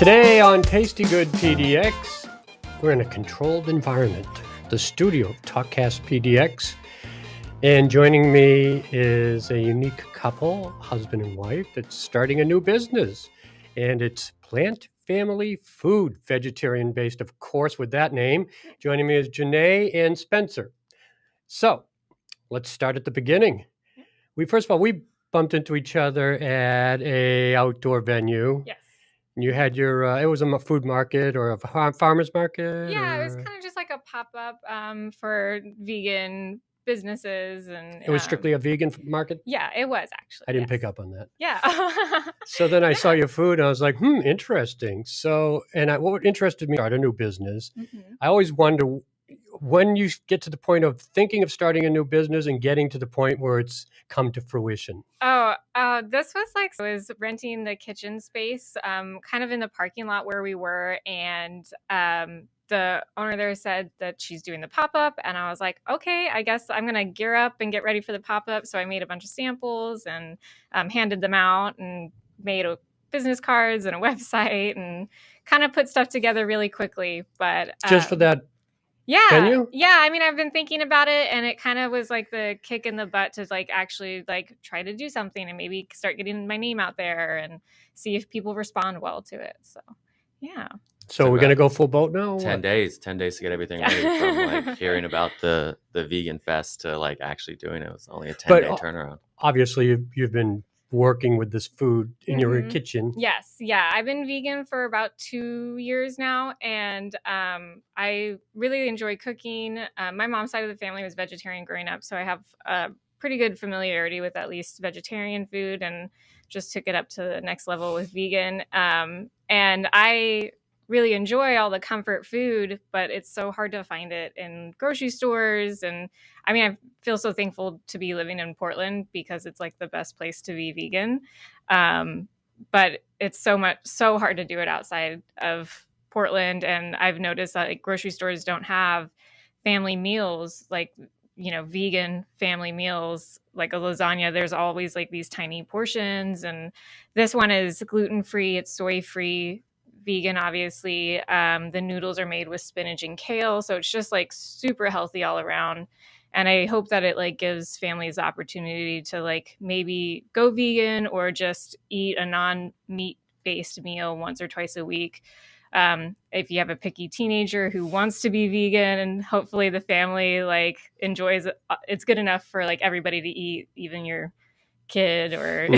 Today on Tasty Good PDX, we're in a controlled environment, the studio of TalkCast PDX. And joining me is a unique couple, husband and wife, that's starting a new business. And it's Plant Family Food, vegetarian-based, of course, with that name. Joining me is Janae and Spencer. So let's start at the beginning. We bumped into each other at a outdoor venue. Yes. You had your, it was a food market or a farmer's market? Yeah, it was kind of just like a pop-up for vegan businesses. And It was strictly a vegan market? Yeah, it was actually. I didn't pick up on that. Yeah. So then I saw your food and I was like, interesting. So, what interested me, start a new business. Mm-hmm. I always wonder when you get to the point of thinking of starting a new business and getting to the point where it's come to fruition. This was like, I was renting the kitchen space, kind of in the parking lot where we were. And the owner there said that she's doing the pop-up. And I was like, okay, I guess I'm going to gear up and get ready for the pop-up. So I made a bunch of samples and handed them out and made business cards and a website and kind of put stuff together really quickly. But just for that. Yeah. Venue? Yeah. I mean, I've been thinking about it and it kind of was like the kick in the butt to like actually like try to do something and maybe start getting my name out there and see if people respond well to it. So, yeah. So we're going to go full boat now? 10 days to get everything ready, from like hearing about the vegan fest to like actually doing it. It was only a 10-day turnaround. Obviously you've been working with this food in your kitchen. Yes. Yeah. I've been vegan for about 2 years now. And I really enjoy cooking. My mom's side of the family was vegetarian growing up. So I have a pretty good familiarity with at least vegetarian food and just took it up to the next level with vegan. And I really enjoy all the comfort food, but it's so hard to find it in grocery stores. And I mean, I feel so thankful to be living in Portland because it's like the best place to be vegan. But it's so hard to do it outside of Portland. And I've noticed that like grocery stores don't have family meals, like, you know, vegan family meals, like a lasagna. There's always like these tiny portions. And this one is gluten-free, it's soy-free, vegan, obviously. The noodles are made with spinach and kale. So it's just like super healthy all around. And I hope that it like gives families the opportunity to like maybe go vegan or just eat a non-meat based meal once or twice a week. If you have a picky teenager who wants to be vegan, and hopefully the family like enjoys it, it's good enough for like everybody to eat, even your kid or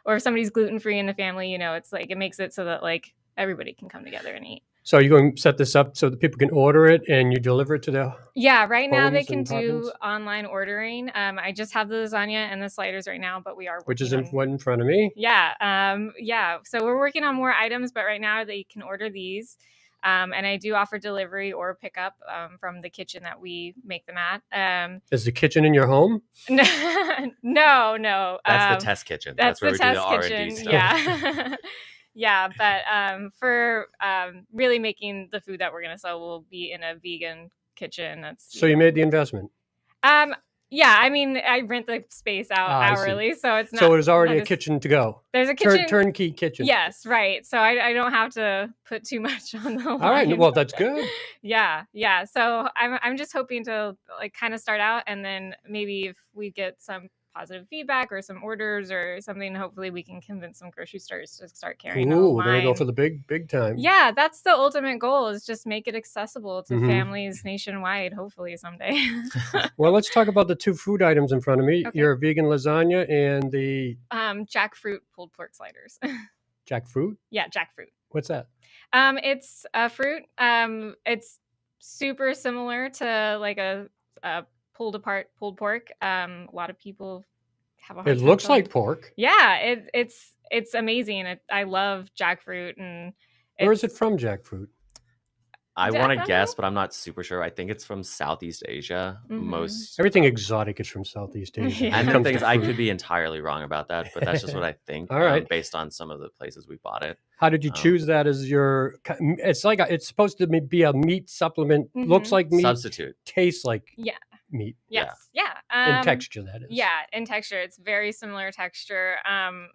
or if somebody's gluten-free in the family, you know, it's like it makes it so that like everybody can come together and eat. So you're going to set this up so that people can order it and you deliver it to their right now they can do online ordering. I just have the lasagna and the sliders right now, but we are which is in front of me. So we're working on more items, but right now they can order these. And I do offer delivery or pickup from the kitchen that we make them at. Is the kitchen in your home? No. That's the test kitchen. That's where we do the R&D stuff. Yeah. Yeah, but for really making the food that we're going to sell will be in a vegan kitchen. So you made the investment? Yeah, I mean, I rent the space out hourly, so it's not. So there's already a kitchen to go. There's a kitchen. Turnkey kitchen. Yes, right. So I don't have to put too much on the line. All right, well, that's good. Yeah. So I'm just hoping to like kind of start out, and then maybe if we get some positive feedback or some orders or something, hopefully we can convince some grocery stores to start carrying it online. They're going to go for the big time. Yeah, that's the ultimate goal, is just make it accessible to families nationwide, hopefully someday. Well, let's talk about the two food items in front of me. Okay. Your vegan lasagna and the jackfruit pulled pork sliders. Jackfruit? Yeah, jackfruit. What's that? It's a fruit. It's super similar to like a pulled pork. A lot of people have a hard time. It looks like pork. Yeah, it's amazing. I love jackfruit. And where is it from, jackfruit? I want to guess, but I'm not super sure. I think it's from Southeast Asia. Everything exotic is from Southeast Asia. And the thing is, I could be entirely wrong about that, but that's just what I think. All right. Based on some of the places we bought it. How did you choose that as your? It's like it's supposed to be a meat supplement. Looks like meat. Substitute. Tastes like. Yeah. meat Yes. Yeah. in texture. That is. Yeah, in texture, it's very similar texture.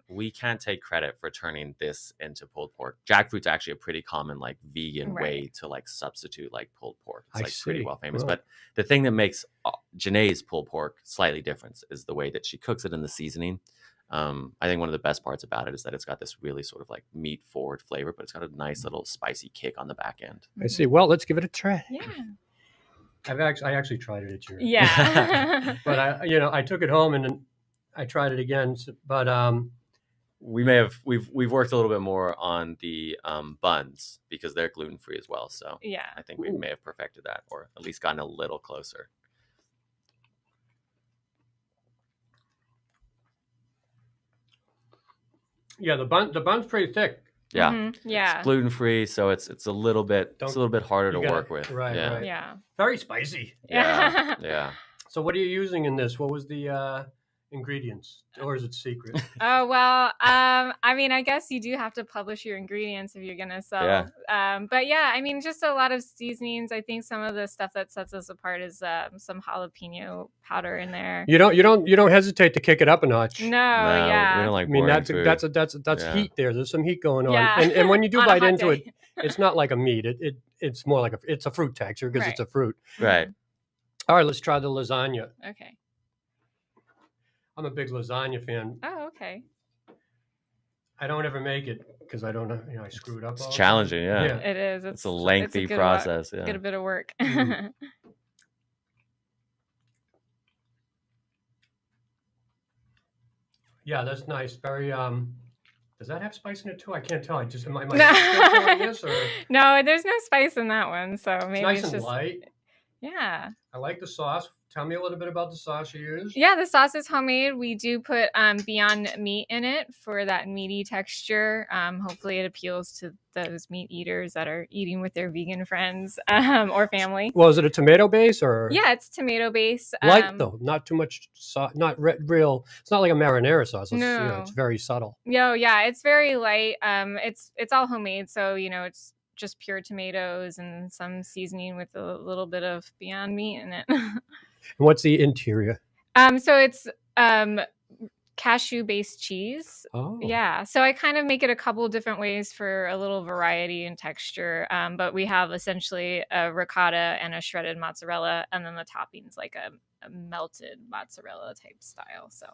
We can't take credit for turning this into pulled pork. Jackfruit's actually a pretty common like vegan way to like substitute like pulled pork. It's like pretty well famous. But the thing that makes Janae's pulled pork slightly different is the way that she cooks it in the seasoning. I think one of the best parts about it is that it's got this really sort of like meat forward flavor, but it's got a nice little spicy kick on the back end. I see. Well, let's give it a try. Yeah. I actually tried it at your. Yeah. But I took it home and then I tried it again. But we've worked a little bit more on the buns because they're gluten free as well. So yeah, I think we may have perfected that, or at least gotten a little closer. Yeah, the bun's pretty thick. Yeah, yeah, it's gluten free, so it's a little bit harder to work with. Right, yeah. right. Yeah, very spicy. Yeah, yeah. So what are you using in this? What was the ingredients, or is it secret? Oh well, I mean, I guess you do have to publish your ingredients if you're gonna sell. Yeah. But yeah, I mean, just a lot of seasonings. I think some of the stuff that sets us apart is some jalapeno powder in there. You don't hesitate to kick it up a notch. No, yeah. We don't like. I mean, food. that's heat there. There's some heat going on. Yeah. And when you do On a bite hot into day. it, it's not like a meat. It's more like it's a fruit texture because Right. it's a fruit. Right. All right, let's try the lasagna. Okay. I'm a big lasagna fan. Oh, okay. I don't ever make it because I don't know. I screw it up. It's all the challenging. time. Yeah. It is. It's a lengthy process. Yeah. Get a bit of work. Mhm. Yeah, that's nice. Very. Does that have spice in it too? I can't tell. I just am I doing this or? No, there's no spice in that one, so maybe It's nice it's and just light. yeah. I like the sauce. Tell me a little bit about the sauce you use. Yeah, the sauce is homemade. We do put Beyond Meat in it for that meaty texture. Hopefully it appeals to those meat eaters that are eating with their vegan friends or family. Well, is it a tomato base or? Yeah, it's tomato base. Light though, not too much sauce. Not real. It's not like a marinara sauce. It's, No. it's very subtle. No, yeah, it's very light. It's all homemade, so it's just pure tomatoes and some seasoning with a little bit of Beyond Meat in it. And what's the interior? So it's cashew based cheese. Oh, Yeah. So I kind of make it a couple different ways for a little variety and texture. But we have essentially a ricotta and a shredded mozzarella, and then the toppings like a melted mozzarella type style. So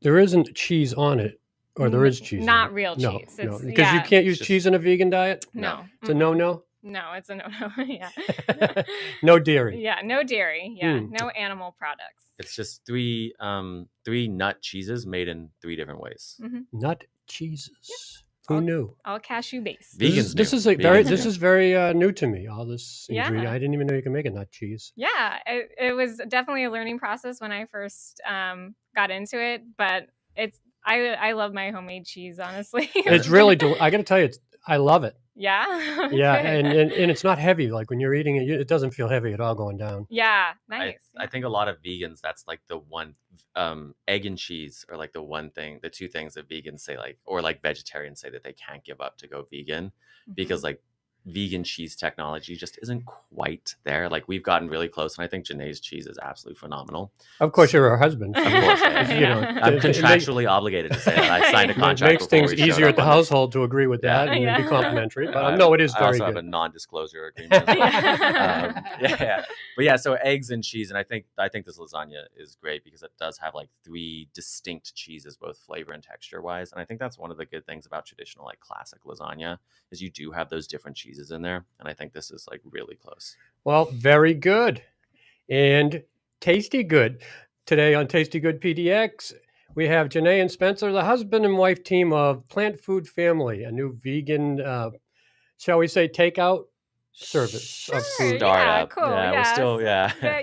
there isn't cheese on it, or there is cheese. Not on it. real No, cheese. no, It's- because you yeah. can't use Just- cheese in a vegan diet. No. It's a no. No, it's a no. Yeah. No dairy. Yeah. No dairy. Yeah. Mm. No animal products. It's just three nut cheeses made in 3 different ways. Nut cheeses. Yep. Who knew? All cashew based. Vegans This knew. is Vegans very knew. new to me. All this Yeah. ingredient. I didn't even know you can make a nut cheese. Yeah, it was definitely a learning process when I first got into it, but I love my homemade cheese, honestly. It's really. I got to tell you, I love it. yeah. Yeah, Good. and it's not heavy. Like when you're eating it, it doesn't feel heavy at all going down. Yeah, nice. I think a lot of vegans, that's like the one, egg and cheese are like the 2 things that vegans say, like, or like vegetarians say that they can't give up to go vegan, because like vegan cheese technology just isn't quite there. Like we've gotten really close, and I think Janae's cheese is absolutely phenomenal. Of course, you're her husband. Of course, yeah. You know, I'm it makes- contractually obligated to say that. I signed a It contract. makes before things we showed easier up at the on this. household to agree with that and Yeah. be complimentary. But I- no, it is I very also have good. a non-disclosure agreement. As well. Yeah. But yeah, so eggs and cheese, and I think this lasagna is great because it does have like 3 distinct cheeses, both flavor and texture wise. And I think that's one of the good things about traditional like classic lasagna is you do have those different cheeses in there, and I think this is like really close. Well, very good and tasty good. Today on Tasty Good PDX, we have Janae and Spencer, the husband and wife team of Plant Food Family, a new vegan, shall we say, takeout service of Sure, food. yeah, Startup. cool, Yeah, we're yeah. still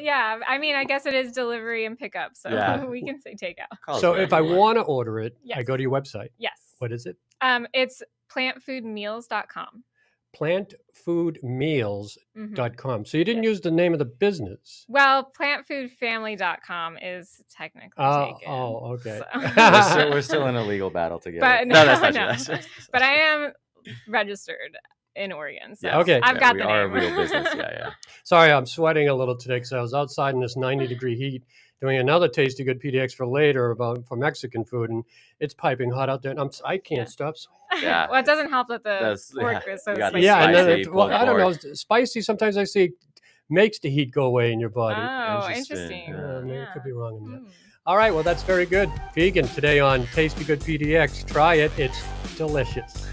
Yeah, I mean, I guess it is delivery and pickup, so Yeah. we can say takeout. Call us So whatever if I you want. want to order it, I Yes. go to your website. Yes. What is it? It's plantfoodmeals.com. Plantfoodmeals.com. So you didn't Yes. use the name of the business. Well, plantfoodfamily.com is technically taken. Oh, okay. so- we're still in a legal battle together. But no, that's not no. true. That's But I am registered in Oregon. So Yes. Okay. I've got we the are name. a real business. Yeah. Sorry, I'm sweating a little today because I was outside in this 90-degree heat doing another Tasty Good PDX for later for Mexican food, and it's piping hot out there, and I can't stop sweating. Yeah. Well, it doesn't help that the pork is so you got the spicy. Yeah, and then spicy well, pulled I don't know, pork. spicy. Sometimes I see makes the heat go away in your body. Oh, Interesting. interesting. Maybe I could be wrong on that. Mm. All right, well, that's very good. Vegan today on Tasty Good PDX. Try it. It's delicious.